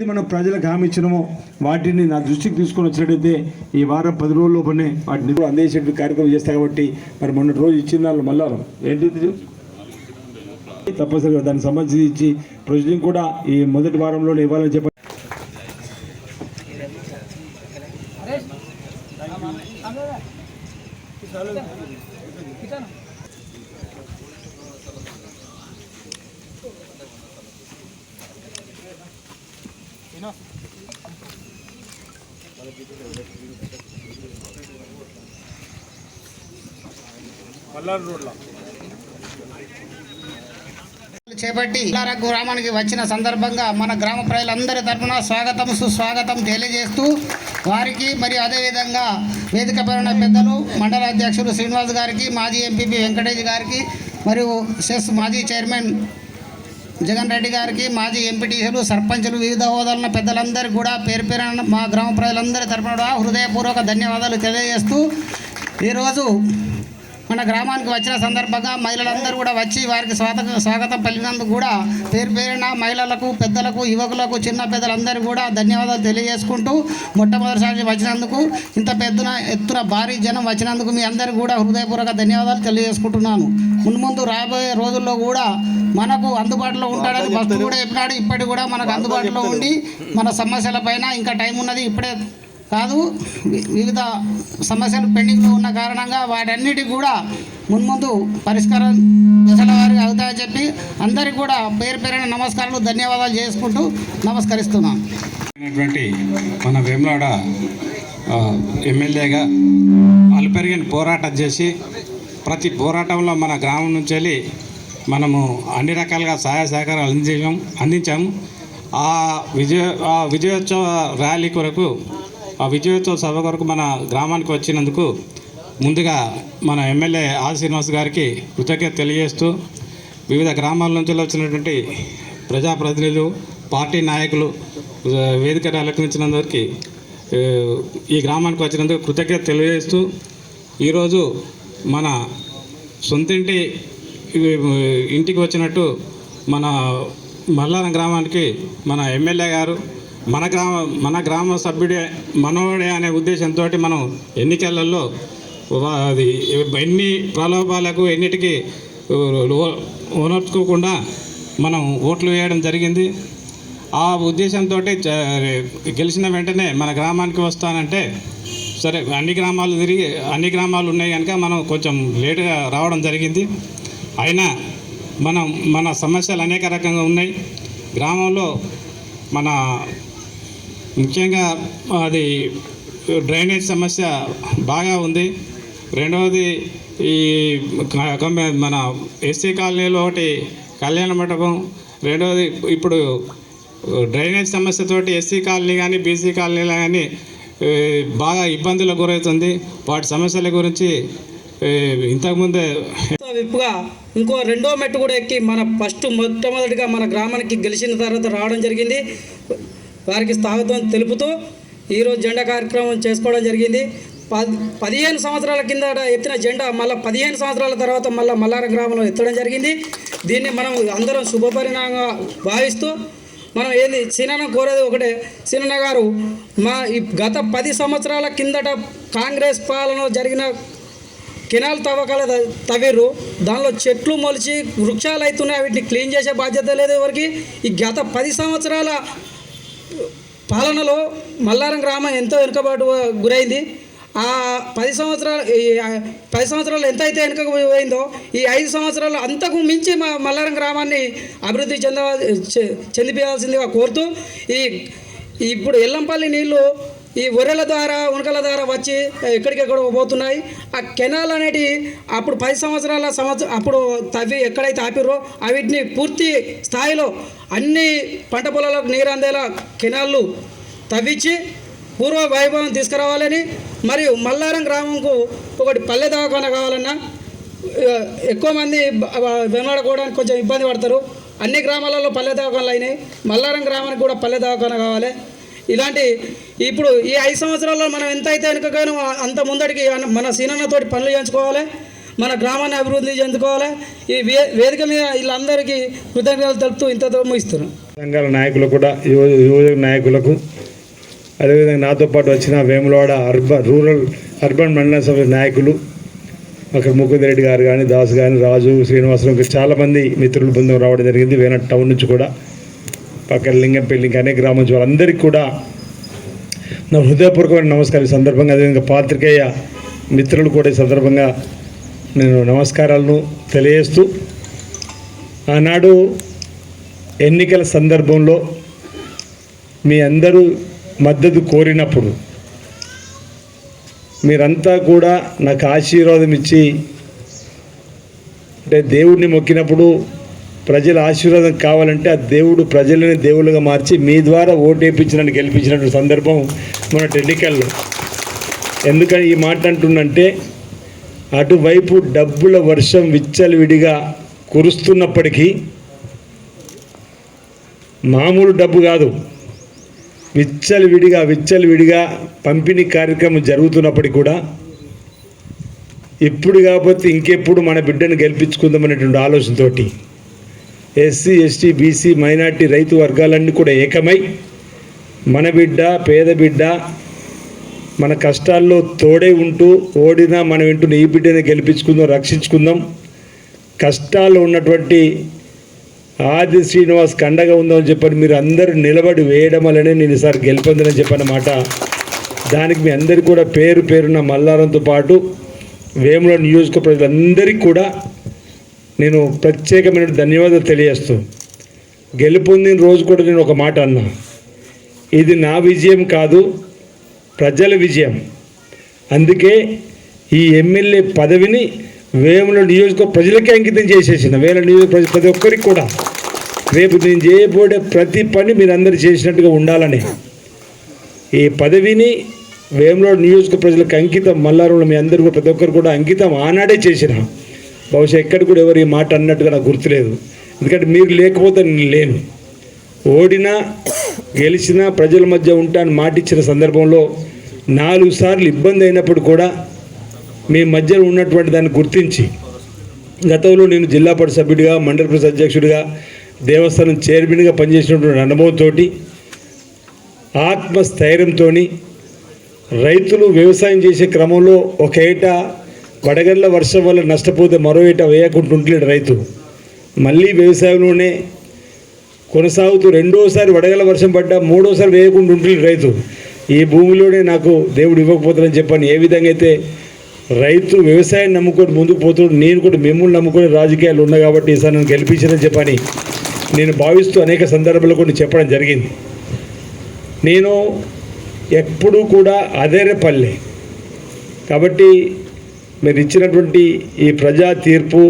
మనం ప్రజలకు హామీ ఇచ్చినామో వాటిని నా దృష్టికి తీసుకొని వచ్చినట్టయితే ఈ వారం 10 రోజుల లోపలనే వాటిని కూడా అందేసేట కార్యక్రమం చేస్తాయి. కాబట్టి మరి మొన్న రోజు ఇచ్చిన వాళ్ళు మళ్ళా ఏంటి తప్పనిసరిగా దానికి సంబంధించి ప్రొసీడింగ్ కూడా ఈ మొదటి వారంలోనే ఇవ్వాలని చెప్పి చేపట్టి గ్రామానికి వచ్చిన సందర్భంగా మన గ్రామ ప్రజలందరి తరఫున స్వాగతం సుస్వాగతం తెలియజేస్తూ వారికి మరియు అదేవిధంగా వేదిక పైన పెద్దలు మండల అధ్యక్షులు శ్రీనివాస్ గారికి, మాజీ ఎంపీపీ వెంకటేష్ గారికి, మరియు సెస్ మాజీ చైర్మన్ జగన్ రెడ్డి గారికి, మాజీ ఎంపీటీసీలు, సర్పంచులు, వివిధ హోదాలున్న పెద్దలందరికీ కూడా పేరు పేరున మా గ్రామ ప్రజలందరి తరఫున హృదయపూర్వక ధన్యవాదాలు తెలియజేస్తూ ఈరోజు మన గ్రామానికి వచ్చిన సందర్భంగా మహిళలందరూ కూడా వచ్చి వారికి స్వాగతం పలికినందుకు కూడా పేరు పేరున మహిళలకు, పెద్దలకు, యువకులకు, చిన్న పెద్దలందరూ కూడా ధన్యవాదాలు తెలియజేసుకుంటూ మొట్టమొదటిసారి వచ్చినందుకు ఇంత ఎత్తున భారీ జనం వచ్చినందుకు మీ అందరికీ కూడా హృదయపూర్వక ధన్యవాదాలు తెలియజేసుకుంటున్నాను. ముందు రాబోయే రోజుల్లో కూడా మనకు అందుబాటులో ఉంటాడని ఫస్ట్ కూడా చెప్పినాడు. ఇప్పటికి కూడా మనకు అందుబాటులో ఉండి మన సమస్యలపైన ఇంకా టైం ఉన్నది, ఇప్పుడే కాదు వివిధ సమస్యలు పెండింగ్లో ఉన్న కారణంగా వాటన్నిటికి కూడా ముందు పరిష్కారం దశల వారికి అవుతాయని చెప్పి అందరికీ కూడా పేరు పేరున నమస్కారాలు, ధన్యవాదాలు చేసుకుంటూ నమస్కరిస్తున్నాను. మన వేములవాడ ఎమ్మెల్యేగా అలుపెరిగిన పోరాటం చేసి ప్రతి పోరాటంలో మన గ్రామం నుంచి వెళ్ళి మనము అన్ని రకాలుగా సహాయ సహకారాలు అందించాము. ఆ విజయోత్సవ ర్యాలీ కొరకు, ఆ విజయోత్సవ సభ కొరకు మన గ్రామానికి వచ్చినందుకు ముందుగా మన ఎమ్మెల్యే ఆది శ్రీనివాస్ గారికి కృతజ్ఞత తెలియజేస్తూ వివిధ గ్రామాల నుంచి వచ్చినటువంటి ప్రజాప్రతినిధులు, పార్టీ నాయకులు వేదిక అలంకరించినందరికీ ఈ గ్రామానికి వచ్చినందుకు కృతజ్ఞత తెలియజేస్తూ ఈరోజు మన సొంతింటి ఇంటికి వచ్చినట్టు మన మల్లారం గ్రామానికి మన ఎమ్మెల్యే గారు మన గ్రామ సభ్యుడే మనోడే అనే ఉద్దేశంతో మనం ఎన్నికలలో అది ఎన్ని ప్రలోభాలకు ఎన్నిటికీ ఓనర్చుకోకుండా మనం ఓట్లు వేయడం జరిగింది. ఆ ఉద్దేశంతో గెలిచిన వెంటనే మన గ్రామానికి వస్తానంటే సరే అన్ని గ్రామాలు ఉన్నాయి కనుక మనం కొంచెం లేటుగా రావడం జరిగింది. అయినా మన సమస్యలు అనేక రకంగా ఉన్నాయి. గ్రామంలో మన ముఖ్యంగా అది డ్రైనేజ్ సమస్య బాగా ఉంది. రెండవది ఈ మన ఎస్సీ కాలనీలో ఒకటి కళ్యాణ మండపం, రెండవది ఇప్పుడు డ్రైనేజ్ సమస్యతోటి ఎస్సీ కాలనీ కానీ బీసీ కాలనీలో కానీ బాగా ఇబ్బందులకు గురవుతుంది. వాటి సమస్యల గురించి ఇంతకుముందే విప్పుగా ఇంకో రెండో మెట్టు కూడా ఎక్కి మన మొట్టమొదటిగా మన గ్రామానికి గెలిచిన తర్వాత రావడం జరిగింది. వారికి స్వాగతం తెలుపుతూ ఈరోజు జెండా కార్యక్రమం చేసుకోవడం జరిగింది. 15 సంవత్సరాల కింద ఎత్తిన జెండా మళ్ళీ 15 సంవత్సరాల తర్వాత మల్లారం గ్రామంలో ఎత్తడం జరిగింది. దీన్ని మనం అందరం శుభపరిణామంగా భావిస్తూ మనం ఏంది సీనన్న కోరేది ఒకటే, సీనన్న గారు ఈ గత 10 సంవత్సరాల కిందట కాంగ్రెస్ పాలన జరిగిన కెనాల్ తవ్వకాలు తవ్విర్రు, దానిలో చెట్లు మొలిచి వృక్షాలు అవుతున్నాయి, వీటిని క్లీన్ చేసే బాధ్యత లేదు ఎవరికి. ఈ గత 10 సంవత్సరాల పాలనలో మల్లారం గ్రామం ఎంతో వెనుకబాటు గురైంది. ఆ 10 సంవత్సరాలు ఎంత అయితే వెనుకకు పోయిందో ఈ 5 సంవత్సరాలు అంతకు మించి మల్లారం గ్రామాన్ని అభివృద్ధి చెందిపోవాల్సిందిగా కోరుతూ ఇప్పుడు ఎల్లంపల్లి నీళ్లు ఈ ఒర్రెల ద్వారా ఉనకల ద్వారా వచ్చి ఎక్కడికెక్కడ పోతున్నాయి. ఆ కెనాల్ అనేటి అప్పుడు 10 సంవత్సరాల అప్పుడు తవ్వి ఎక్కడైతే ఆపిర్రో వీటిని పూర్తి స్థాయిలో అన్ని పంట పొలాలకు నీరు అందేలా కెనాళ్ళు తవ్వించి పూర్వ వైభవం తీసుకురావాలని, మరియు మల్లారం గ్రామంకు ఒకటి పల్లె దవాఖాన కావాలన్నా ఎక్కువ మంది వెనలాడుకోవడానికి కొంచెం ఇబ్బంది పడతారు. అన్ని గ్రామాలలో పల్లె దవాఖానలు అయినాయి, మల్లారం గ్రామానికి కూడా పల్లె దవాఖాన కావాలి. ఇలాంటి ఇప్పుడు ఈ 5 సంవత్సరాల్లో మనం ఎంత అయితే వెనుకగానో అంత ముందడికి మన సీనన్నతోటి పనులు చేయించుకోవాలి, మన గ్రామాన్ని అభివృద్ధి చెందుకోవాలి. ఈ వేదిక మీద వీళ్ళందరికీ కృతజ్ఞతలు తెలుపుతూ ఇంతతో ముగిస్తున్నాం. సంఘాల నాయకులు కూడా యువజన నాయకులకు, అదేవిధంగా నాతో పాటు వచ్చిన వేములవాడ అర్బన్ మండల సభ నాయకులు అక్కడ ముకుందరెడ్డి గారు కానీ, దాస్ కానీ, రాజు, శ్రీనివాసరావు, చాలామంది మిత్రులు బృందం రావడం జరిగింది. వేరే టౌన్ నుంచి కూడా, పక్కన లింగంపల్లి, ఇంకా అనేక గ్రామం నుంచి వాళ్ళందరికీ కూడా నా హృదయపూర్వకమైన నమస్కారం. ఈ సందర్భంగా అదేవిధంగా పాత్రికేయ మిత్రులు కూడా ఈ సందర్భంగా నేను నమస్కారాలను తెలియజేస్తూ, ఆనాడు ఎన్నికల సందర్భంలో మీ అందరూ మద్దతు కోరినప్పుడు మీరంతా కూడా నాకు ఆశీర్వాదం ఇచ్చి, అంటే దేవుడిని మొక్కినప్పుడు ప్రజల ఆశీర్వాదం కావాలంటే ఆ దేవుడు ప్రజలని దేవుళ్ళుగా మార్చి మీ ద్వారా ఓటేపించినట్టు గెలిపించినటువంటి సందర్భం మన ఎన్నికల్లో. ఎందుకని ఈ మాట అంటుందంటే, అటువైపు డబ్బుల వర్షం విచ్చలవిడిగా కురుస్తున్నప్పటికీ, మామూలు డబ్బు కాదు, విచ్చలవిడిగా పంపిణీ కార్యక్రమం జరుగుతున్నప్పటికీ కూడా ఇప్పుడు కాకపోతే ఇంకెప్పుడు మన బిడ్డను గెలిపించుకుందామనేటువంటి ఆలోచనతోటి ఎస్సీ, ఎస్టీ, బీసీ, మైనార్టీ, రైతు వర్గాలన్నీ కూడా ఏకమై మన బిడ్డ, పేద బిడ్డ, మన కష్టాల్లో తోడే ఉంటూ ఓడినా మనం వింటున్న ఈ బిడ్డని గెలిపించుకుందాం, రక్షించుకుందాం, కష్టాల్లో ఉన్నటువంటి ఆది శ్రీనివాస్ కండగా ఉందామని చెప్పని మీరు అందరూ నిలబడి వేయడం వల్లనే నేను ఈసారి గెలిపొందని చెప్పన్నమాట. దానికి మీ అందరికీ కూడా పేరున మల్లారంతో పాటు వేముల నియోజక ప్రజలందరికీ కూడా నేను ప్రత్యేకమైన ధన్యవాదాలు తెలియజేస్తూ, గెలుపొందిన రోజు కూడా నేను ఒక మాట అన్నా, ఇది నా విజయం కాదు, ప్రజల విజయం. అందుకే ఈ ఎమ్మెల్యే పదవిని వేముల నియోజక ప్రజలకే అంకితం చేసేసిన, వేముల నియోజక ప్రతి ఒక్కరికి కూడా రేపు నేను చేయబోయే ప్రతి పని మీరు అందరూ చేసినట్టుగా ఉండాలని, ఈ పదవిని వేములవాడ నియోజక ప్రజలకు అంకితం. మల్లారంలో మీ అందరూ ప్రతి ఒక్కరు కూడా అంకితం ఆనాడే చేసిన. బహుశా ఎక్కడ కూడా ఎవరు ఈ మాట అన్నట్టుగా నాకు గుర్తులేదు. ఎందుకంటే మీరు లేకపోతే నేను లేను. ఓడినా గెలిచినా ప్రజల మధ్య ఉంటాను మాటిచ్చిన సందర్భంలో 4 సార్లు ఇబ్బంది అయినప్పుడు కూడా మీ మధ్యలో ఉన్నటువంటి దాన్ని గుర్తించి గతంలో నేను జిల్లా పరిషత్ సభ్యుడిగా, మండల పరిషత్ అధ్యక్షుడిగా, దేవస్థానం చైర్మన్గా పనిచేసినటువంటి అనుభవంతో, ఆత్మస్థైర్యంతో రైతులు వ్యవసాయం చేసే క్రమంలో ఒక ఏటా వడగళ్ల వర్షం వల్ల నష్టపోతే మరో ఏటా వేయకుంటుంటలేడు రైతు. మళ్ళీ వ్యవసాయంలోనే కొనసాగుతూ రెండోసారి వడగళ్ల వర్షం పడ్డా మూడోసారి వేయకుండా ఉంటలేడు రైతు. ఈ భూమిలోనే నాకు దేవుడు ఇవ్వకపోతాడని చెప్పని ఏ విధంగా అయితే రైతు వ్యవసాయం నమ్ముకొని ముందుకు పోతాడు, నేను కూడా మిమ్మల్ని నమ్ముకొని రాజకీయాలు ఉన్నా కాబట్టి ఈసారి నన్ను గెలిపించారని చెప్పని నేను భావిస్తూ అనేక సందర్భాల్లో కొన్ని చెప్పడం జరిగింది. నేను ఎప్పుడూ కూడా అదేరేపల్లె కాబట్టి మీరు ఇచ్చినటువంటి ఈ ప్రజా తీర్పు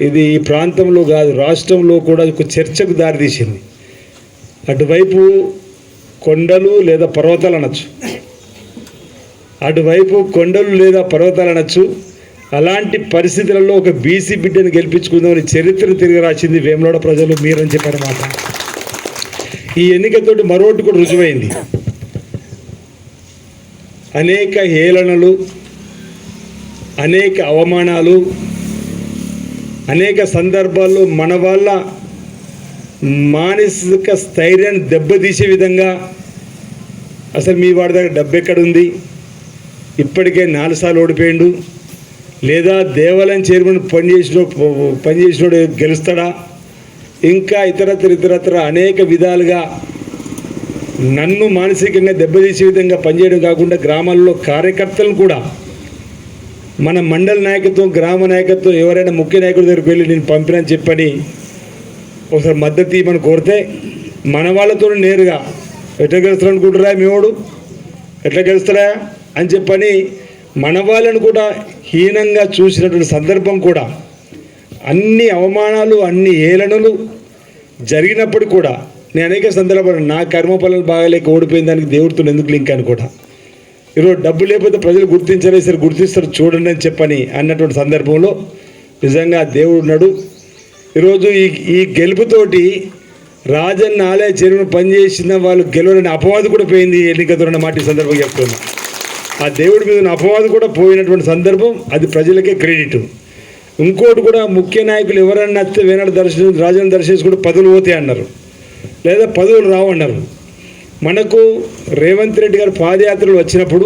ఇది ఈ ప్రాంతంలో కాదు రాష్ట్రంలో కూడా ఒక చర్చకు దారితీసింది. అటువైపు కొండలు లేదా పర్వతాలు అనొచ్చు, అటువైపు కొండలు లేదా పర్వతాలు అనొచ్చు. అలాంటి పరిస్థితులలో ఒక బీసీ బిడ్డను గెలిపించుకుందామని చరిత్ర తిరిగి రాసింది వేములవాడ ప్రజలు మీరని చెప్పారు మాట. ఈ ఎన్నికతోటి మరొకటి కూడా రుజువైంది. అనేక హేళనలు, అనేక అవమానాలు, అనేక సందర్భాల్లో మన వాళ్ళ మానసిక స్థైర్యాన్ని దెబ్బతీసే విధంగా అసలు మీ వాడి దగ్గర డబ్బు ఎక్కడుంది, ఇప్పటికే 4 సార్లు ఓడిపోయిండు, లేదా దేవాలయం చైర్మన్ పనిచేసినోడు గెలుస్తాడా, ఇంకా ఇతరత్ర అనేక విధాలుగా నన్ను మానసికంగా దెబ్బతీసే విధంగా పనిచేయడం కాకుండా గ్రామాల్లో కార్యకర్తలను కూడా మన మండల నాయకత్వం, గ్రామ నాయకత్వం ఎవరైనా ముఖ్య నాయకుడి దగ్గరికి వెళ్ళి నేను పంపినని చెప్పని ఒకసారి మద్దతు ఇవ్వమని కోరితే మన వాళ్ళతో నేరుగా ఎట్లా గెలుస్తాడు అనుకుంటారా మేవాడు, ఎట్లా గెలుస్తాడా అని చెప్పని మన వాళ్ళను కూడా హీనంగా చూసినటువంటి సందర్భం కూడా, అన్ని అవమానాలు, అన్ని ఏలనలు జరిగినప్పుడు కూడా నేను అనేక సందర్భాలు నా కర్మఫలాలు బాగాలేక ఓడిపోయిన దానికి దేవుడితో ఎందుకు లింక్ అని కూడా, ఈరోజు డబ్బు లేకపోతే ప్రజలు గుర్తించలే, సరే గుర్తిస్తారు చూడండి అని చెప్పని అన్నటువంటి సందర్భంలో నిజంగా దేవుడు ఉన్నాడు. ఈరోజు ఈ గెలుపుతోటి రాజన్న ఆలయ చైర్మన్ పనిచేసిన వాళ్ళు గెలవని అపవాదు కూడా పోయింది ఎన్నికతో అన్న మాట ఈ సందర్భంగా చెప్తున్నా. ఆ దేవుడి మీద ఉన్న అపవాదు కూడా పోయినటువంటి సందర్భం, అది ప్రజలకే క్రెడిట్. ఇంకోటి కూడా ముఖ్య నాయకులు ఎవరన్నా వస్తే వేనాడు రాజన్న దర్శించుకుంటే పదవులు పోతాయి అన్నారు, లేదా పదవులు రావన్నారు. మనకు రేవంత్ రెడ్డి గారు పాదయాత్రలు వచ్చినప్పుడు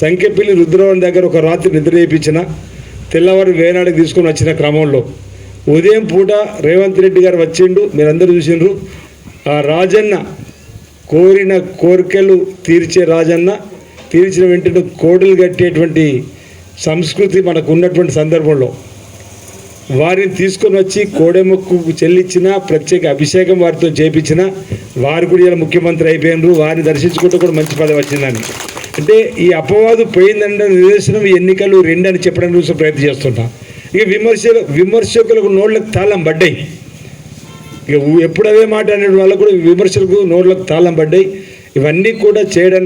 సంఖ్యపల్లి రుద్రవరం దగ్గర ఒక రాత్రి నిద్ర చేయించిన, తెల్లవారు వేనాడికి తీసుకొని వచ్చిన క్రమంలో ఉదయం పూట రేవంత్ రెడ్డి గారు వచ్చిండు, మీరందరూ చూసిండ్రు. ఆ రాజన్న కోరిన కోరికలు తీర్చే రాజన్న, తీర్చిన వెంటనే కోడలు కట్టేటువంటి సంస్కృతి మనకు ఉన్నటువంటి సందర్భంలో వారిని తీసుకొని వచ్చి కోడెముక్కు చెల్లించిన, ప్రత్యేక అభిషేకం వారితో చేయించిన, వారు కూడా ఇలా ముఖ్యమంత్రి అయిపోయినారు, వారిని దర్శించుకుంటూ కూడా మంచి పదవి వచ్చిందని. అంటే ఈ అపవాదు పోయిందంటే నిదర్శనం ఈ ఎన్నికలు 2 అని చెప్పడానికి కోసం ప్రయత్నం చేస్తున్నా. ఇక విమర్శకులకు నోళ్ళకు తాళం పడ్డాయి. ఇక ఎప్పుడు అదే మాట అనే వాళ్ళకు కూడా విమర్శలకు నోళ్ళకు తాళం పడ్డాయి. ఇవన్నీ కూడా చేయడానికి